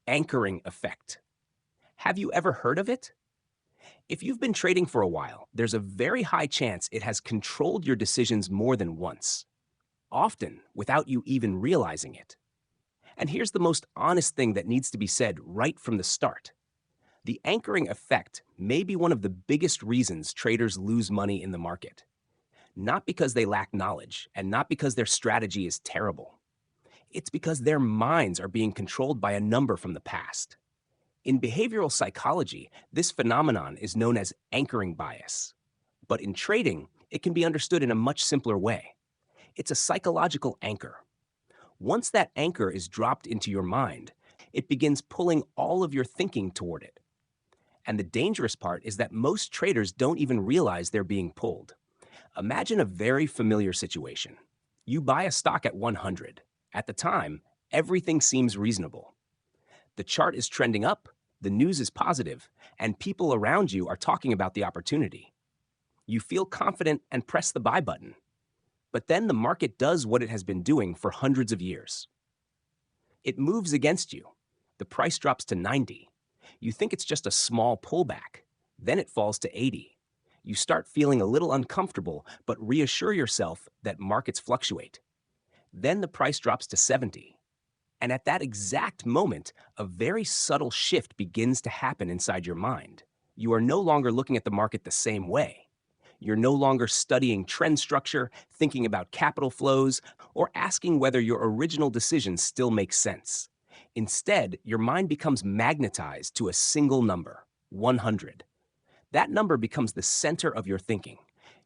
Anchoring effect. Have you ever heard of it? If you've been trading for a while, there's a very high chance it has controlled your decisions more than once, often without you even realizing it. And here's the most honest thing that needs to be said right from the start. The anchoring effect may be one of the biggest reasons traders lose money in the market. Not because they lack knowledge and not because their strategy is terrible. It's because their minds are being controlled by a number from the past. In behavioral psychology, this phenomenon is known as anchoring bias. But in trading, it can be understood in a much simpler way. It's a psychological anchor. Once that anchor is dropped into your mind, it begins pulling all of your thinking toward it. And the dangerous part is that most traders don't even realize they're being pulled. Imagine a very familiar situation. You buy a stock at 100. At the time, everything seems reasonable. The chart is trending up, the news is positive, and people around you are talking about the opportunity. You feel confident and press the buy button. But then the market does what it has been doing for hundreds of years. It moves against you. The price drops to 90. You think it's just a small pullback. Then it falls to 80. You start feeling a little uncomfortable, but reassure yourself that markets fluctuate. Then the price drops to 70. And at that exact moment, a very subtle shift begins to happen inside your mind. You are no longer looking at the market the same way. You're no longer studying trend structure, thinking about capital flows, or asking whether your original decision still makes sense. Instead, your mind becomes magnetized to a single number, 100. That number becomes the center of your thinking.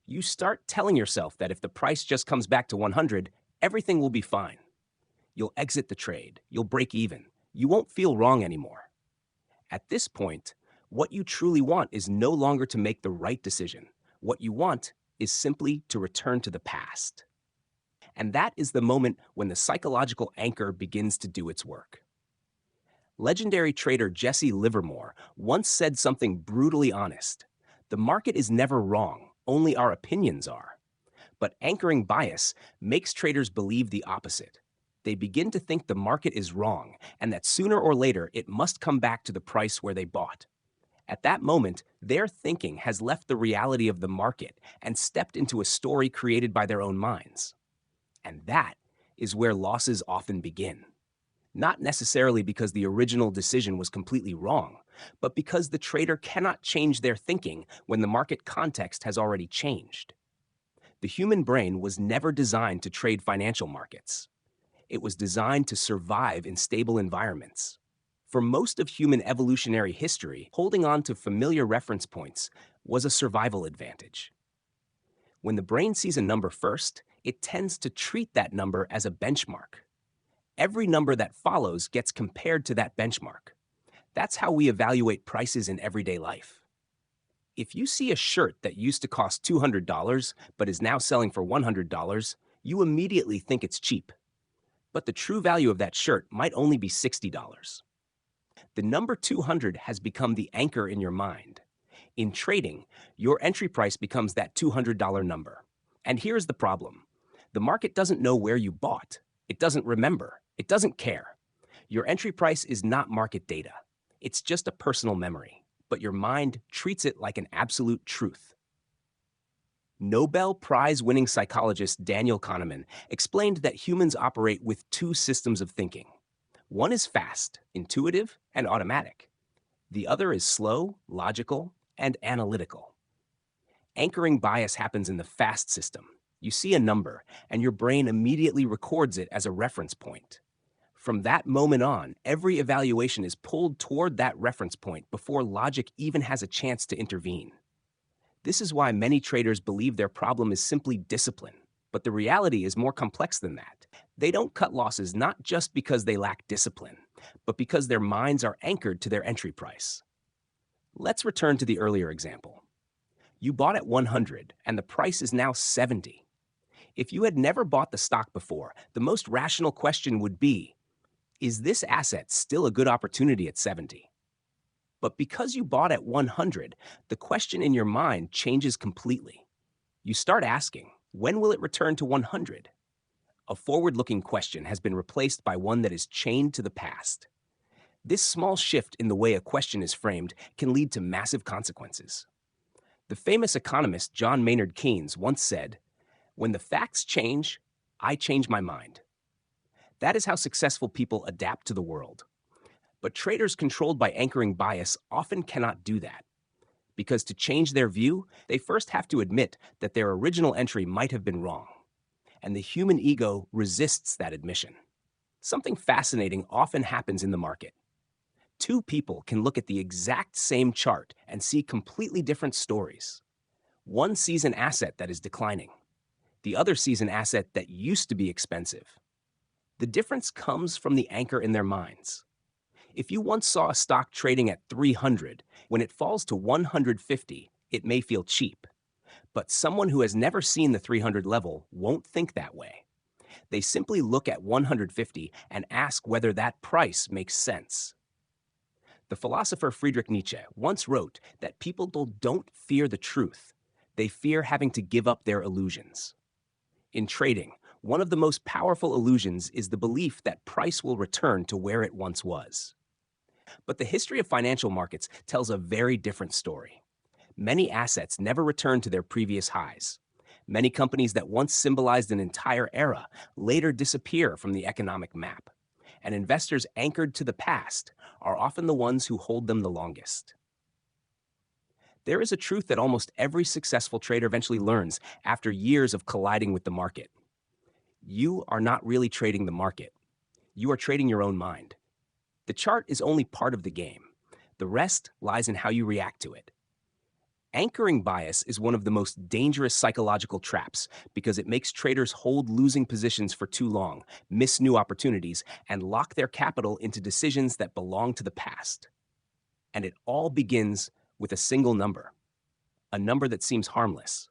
You start telling yourself that if the price just comes back to 100, everything will be fine. You'll exit the trade. You'll break even. You won't feel wrong anymore. At this point, what you truly want is no longer to make the right decision. What you want is simply to return to the past. And that is the moment when the psychological anchor begins to do its work. Legendary trader Jesse Livermore once said something brutally honest. The market is never wrong, only our opinions are. But anchoring bias makes traders believe the opposite. They begin to think the market is wrong and that sooner or later it must come back to the price where they bought. At that moment, their thinking has left the reality of the market and stepped into a story created by their own minds. And that is where losses often begin. Not necessarily because the original decision was completely wrong, but because the trader cannot change their thinking when the market context has already changed. The human brain was never designed to trade financial markets. It was designed to survive in stable environments. For most of human evolutionary history, holding on to familiar reference points was a survival advantage. When the brain sees a number first, it tends to treat that number as a benchmark. Every number that follows gets compared to that benchmark. That's how we evaluate prices in everyday life. If you see a shirt that used to cost $200 but is now selling for $100, you immediately think it's cheap. But the true value of that shirt might only be $60. The number 200 has become the anchor in your mind. In trading, your entry price becomes that $200 number. And here's the problem. The market doesn't know where you bought. It doesn't remember. It doesn't care. Your entry price is not market data. It's just a personal memory, but your mind treats it like an absolute truth. Nobel Prize-winning psychologist Daniel Kahneman explained that humans operate with two systems of thinking. One is fast, intuitive, and automatic. The other is slow, logical, and analytical. Anchoring bias happens in the fast system. You see a number, and your brain immediately records it as a reference point. From that moment on, every evaluation is pulled toward that reference point before logic even has a chance to intervene. This is why many traders believe their problem is simply discipline. But the reality is more complex than that. They don't cut losses not just because they lack discipline, but because their minds are anchored to their entry price. Let's return to the earlier example. You bought at 100 and the price is now 70. If you had never bought the stock before, the most rational question would be, is this asset still a good opportunity at 70? But because you bought at 100, the question in your mind changes completely. You start asking, when will it return to 100? A forward-looking question has been replaced by one that is chained to the past. This small shift in the way a question is framed can lead to massive consequences. The famous economist John Maynard Keynes once said, "When the facts change, I change my mind." That is how successful people adapt to the world. But traders controlled by anchoring bias often cannot do that, because to change their view, they first have to admit that their original entry might have been wrong. And the human ego resists that admission. Something fascinating often happens in the market. Two people can look at the exact same chart and see completely different stories. One sees an asset that is declining. The other sees an asset that used to be expensive. The difference comes from the anchor in their minds. If you once saw a stock trading at 300, when it falls to 150, it may feel cheap. But someone who has never seen the 300 level won't think that way. They simply look at 150 and ask whether that price makes sense. The philosopher Friedrich Nietzsche once wrote that people don't fear the truth. They fear having to give up their illusions. In trading, one of the most powerful illusions is the belief that price will return to where it once was. But the history of financial markets tells a very different story. Many assets never return to their previous highs. Many companies that once symbolized an entire era later disappear from the economic map. And investors anchored to the past are often the ones who hold them the longest. There is a truth that almost every successful trader eventually learns after years of colliding with the market. You are not really trading the market. You are trading your own mind. The chart is only part of the game. The rest lies in how you react to it. Anchoring bias is one of the most dangerous psychological traps because it makes traders hold losing positions for too long, miss new opportunities, and lock their capital into decisions that belong to the past. And it all begins with a single number, a number that seems harmless.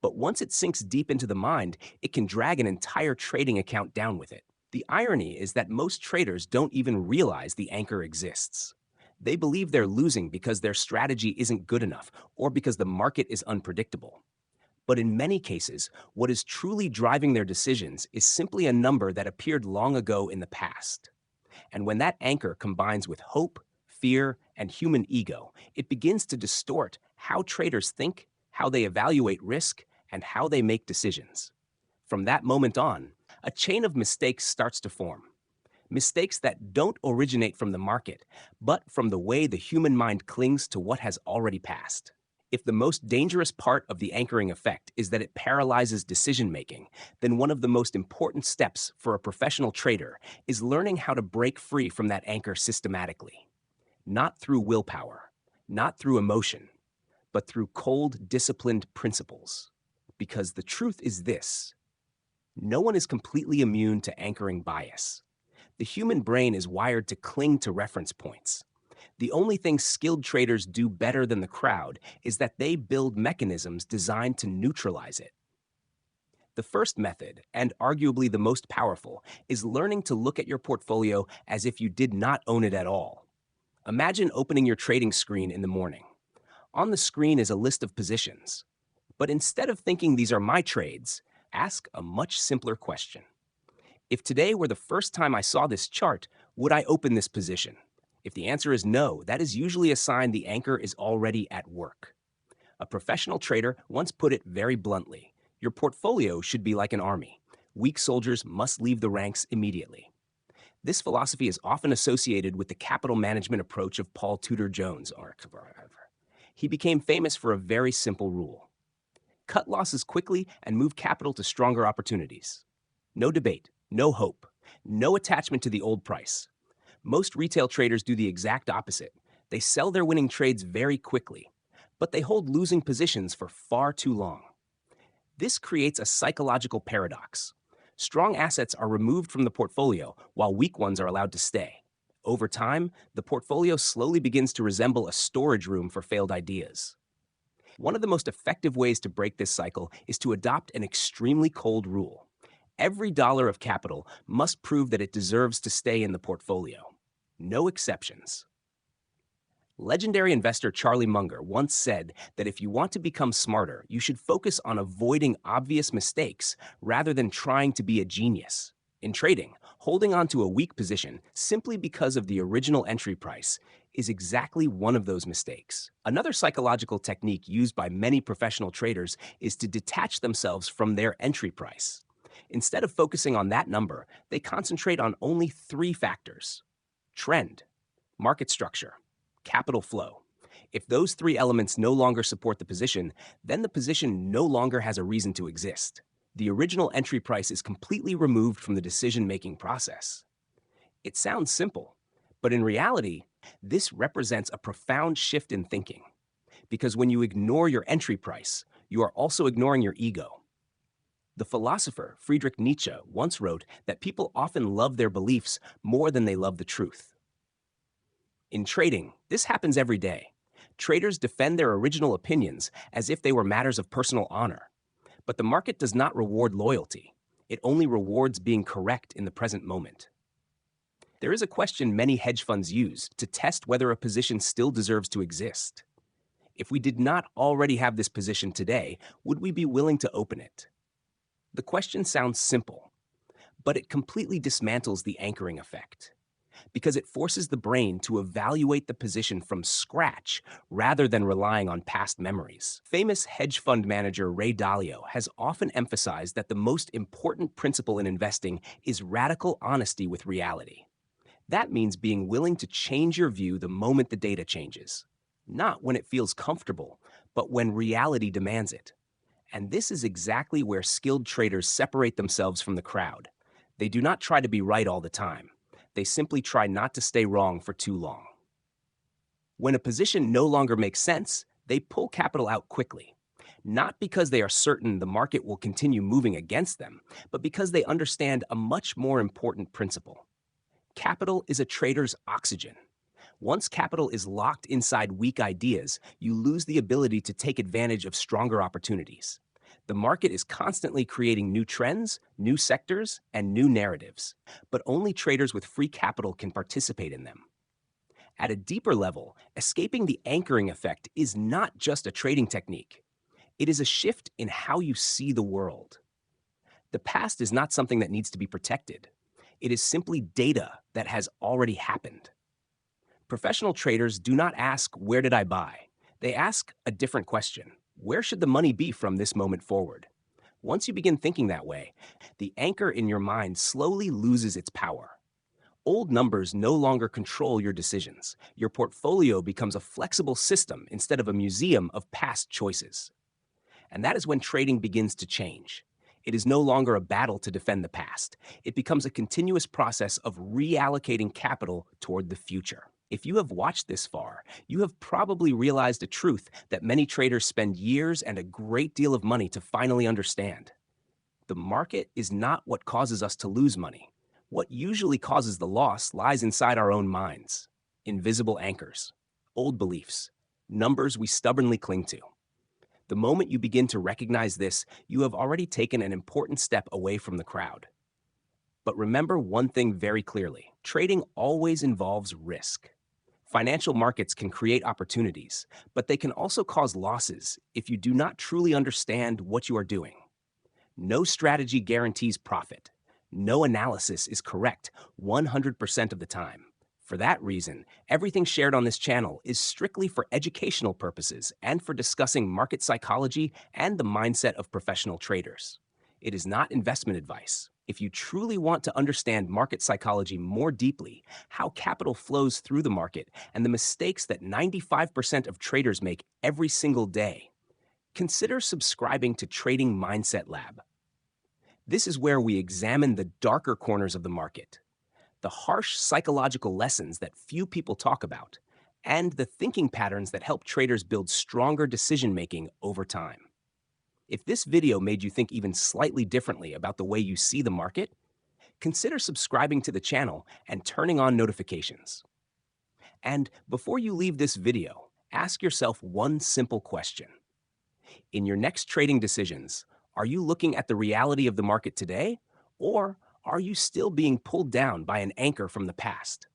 But once it sinks deep into the mind, it can drag an entire trading account down with it. The irony is that most traders don't even realize the anchor exists. They believe they're losing because their strategy isn't good enough or because the market is unpredictable. But in many cases, what is truly driving their decisions is simply a number that appeared long ago in the past. And when that anchor combines with hope, fear, and human ego, it begins to distort how traders think, how they evaluate risk, and how they make decisions. From that moment on, a chain of mistakes starts to form. Mistakes that don't originate from the market, but from the way the human mind clings to what has already passed. If the most dangerous part of the anchoring effect is that it paralyzes decision-making, then one of the most important steps for a professional trader is learning how to break free from that anchor systematically. Not through willpower, not through emotion, but through cold, disciplined principles. Because the truth is this: no one is completely immune to anchoring bias. The human brain is wired to cling to reference points. The only thing skilled traders do better than the crowd is that they build mechanisms designed to neutralize it. The first method, and arguably the most powerful, is learning to look at your portfolio as if you did not own it at all. Imagine opening your trading screen in the morning. On the screen is a list of positions. But instead of thinking these are my trades, ask a much simpler question. If today were the first time I saw this chart, would I open this position? If the answer is no, that is usually a sign the anchor is already at work. A professional trader once put it very bluntly: your portfolio should be like an army. Weak soldiers must leave the ranks immediately. This philosophy is often associated with the capital management approach of Paul Tudor Jones. He became famous for a very simple rule: cut losses quickly and move capital to stronger opportunities. No debate. No hope, no attachment to the old price. Most retail traders do the exact opposite. They sell their winning trades very quickly, but they hold losing positions for far too long. This creates a psychological paradox. Strong assets are removed from the portfolio while weak ones are allowed to stay. Over time, the portfolio slowly begins to resemble a storage room for failed ideas. One of the most effective ways to break this cycle is to adopt an extremely cold rule. Every dollar of capital must prove that it deserves to stay in the portfolio. No exceptions. Legendary investor Charlie Munger once said that if you want to become smarter, you should focus on avoiding obvious mistakes rather than trying to be a genius. In trading, Holding on to a weak position simply because of the original entry price is exactly one of those mistakes. Another psychological technique used by many professional traders is to detach themselves from their entry price. Instead of focusing on that number, they concentrate on only three factors: trend, market structure, capital flow. If those three elements no longer support the position, then the position no longer has a reason to exist. The original entry price is completely removed from the decision-making process. It sounds simple, but in reality, this represents a profound shift in thinking. Because when you ignore your entry price, you are also ignoring your ego. The philosopher Friedrich Nietzsche once wrote that people often love their beliefs more than they love the truth. In trading, this happens every day. Traders defend their original opinions as if they were matters of personal honor. But the market does not reward loyalty. It only rewards being correct in the present moment. There is a question many hedge funds use to test whether a position still deserves to exist. If we did not already have this position today, would we be willing to open it? The question sounds simple, but it completely dismantles the anchoring effect, because it forces the brain to evaluate the position from scratch rather than relying on past memories. Famous hedge fund manager Ray Dalio has often emphasized that the most important principle in investing is radical honesty with reality. That means being willing to change your view the moment the data changes, not when it feels comfortable, but when reality demands it. And this is exactly where skilled traders separate themselves from the crowd. They do not try to be right all the time. They simply try not to stay wrong for too long. When a position no longer makes sense, they pull capital out quickly, not because they are certain the market will continue moving against them, but because they understand a much more important principle. Capital is a trader's oxygen. Once capital is locked inside weak ideas, you lose the ability to take advantage of stronger opportunities. The market is constantly creating new trends, new sectors, and new narratives, but only traders with free capital can participate in them. At a deeper level, escaping the anchoring effect is not just a trading technique. It is a shift in how you see the world. The past is not something that needs to be protected. It is simply data that has already happened. Professional traders do not ask, "Where did I buy?" They ask a different question: where should the money be from this moment forward? Once you begin thinking that way, the anchor in your mind slowly loses its power. Old numbers no longer control your decisions. Your portfolio becomes a flexible system instead of a museum of past choices. And that is when trading begins to change. It is no longer a battle to defend the past. It becomes a continuous process of reallocating capital toward the future. If you have watched this far, you have probably realized a truth that many traders spend years and a great deal of money to finally understand. The market is not what causes us to lose money. What usually causes the loss lies inside our own minds. Invisible anchors, old beliefs, numbers we stubbornly cling to. The moment you begin to recognize this, you have already taken an important step away from the crowd. But remember one thing very clearly: trading always involves risk. Financial markets can create opportunities, but they can also cause losses if you do not truly understand what you are doing. No strategy guarantees profit. No analysis is correct 100% of the time. For that reason, everything shared on this channel is strictly for educational purposes and for discussing market psychology and the mindset of professional traders. It is not investment advice. If you truly want to understand market psychology more deeply, how capital flows through the market, and the mistakes that 95% of traders make every single day, consider subscribing to Trading Mindset Lab. This is where we examine the darker corners of the market, the harsh psychological lessons that few people talk about, and the thinking patterns that help traders build stronger decision-making over time. If this video made you think even slightly differently about the way you see the market, consider subscribing to the channel and turning on notifications. And before you leave this video, ask yourself one simple question. In your next trading decisions, are you looking at the reality of the market today, or are you still being pulled down by an anchor from the past?